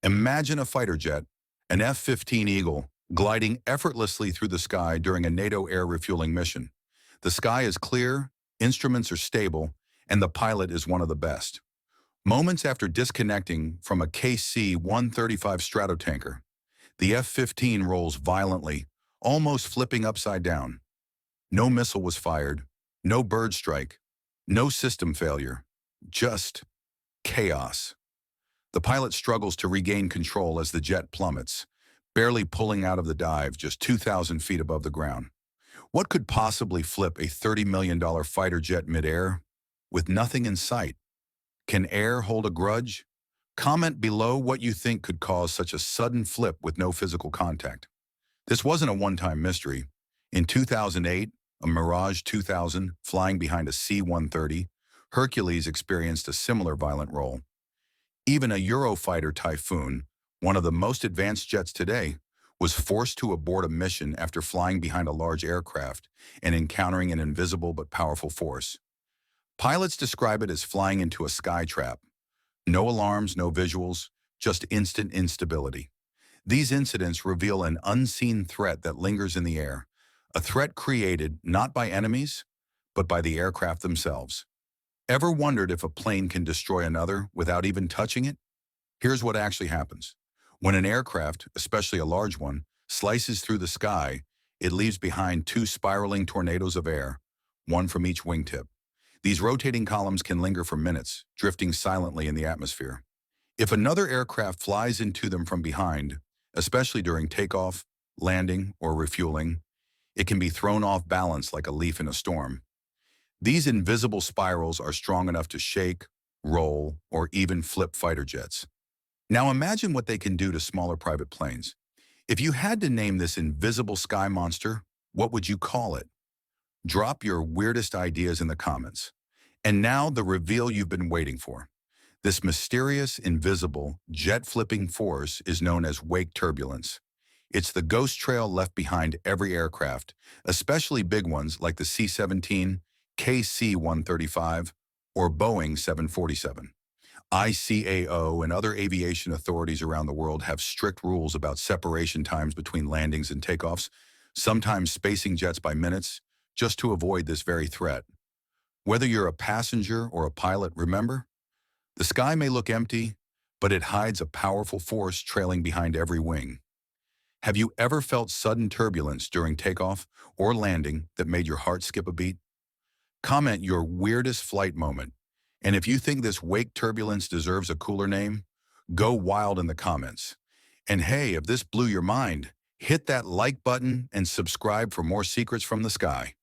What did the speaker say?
Imagine a fighter jet, an F-15 Eagle, gliding effortlessly through the sky during a NATO air refueling mission. The sky is clear, instruments are stable, and the pilot is one of the best. Moments after disconnecting from a KC-135 Stratotanker, the F-15 rolls violently, almost flipping upside down. No missile was fired, no bird strike, no system failure, just chaos. The pilot struggles to regain control as the jet plummets, barely pulling out of the dive just 2,000 feet above the ground. What could possibly flip a $30 million fighter jet midair with nothing in sight? Can air hold a grudge? Comment below what you think could cause such a sudden flip with no physical contact. This wasn't a one-time mystery. In 2008, a Mirage 2000 flying behind a C-130, Hercules experienced a similar violent roll. Even a Eurofighter Typhoon, one of the most advanced jets today, was forced to abort a mission after flying behind a large aircraft and encountering an invisible but powerful force. Pilots describe it as flying into a sky trap. No alarms, no visuals, just instant instability. These incidents reveal an unseen threat that lingers in the air, a threat created not by enemies, but by the aircraft themselves. Ever wondered if a plane can destroy another without even touching it? Here's what actually happens. When an aircraft, especially a large one, slices through the sky, it leaves behind two spiraling tornadoes of air, one from each wingtip. These rotating columns can linger for minutes, drifting silently in the atmosphere. If another aircraft flies into them from behind, especially during takeoff, landing, or refueling, it can be thrown off balance like a leaf in a storm. These invisible spirals are strong enough to shake, roll, or even flip fighter jets. Now imagine what they can do to smaller private planes. If you had to name this invisible sky monster, what would you call it? Drop your weirdest ideas in the comments. And now the reveal you've been waiting for. This mysterious, invisible, jet-flipping force is known as wake turbulence. It's the ghost trail left behind every aircraft, especially big ones like the C-17, KC-135, or Boeing 747. ICAO and other aviation authorities around the world have strict rules about separation times between landings and takeoffs, sometimes spacing jets by minutes, just to avoid this very threat. Whether you're a passenger or a pilot, remember, the sky may look empty, but it hides a powerful force trailing behind every wing. Have you ever felt sudden turbulence during takeoff or landing that made your heart skip a beat? Comment your weirdest flight moment. And if you think this wake turbulence deserves a cooler name, go wild in the comments. And hey, if this blew your mind, hit that like button and subscribe for more secrets from the sky.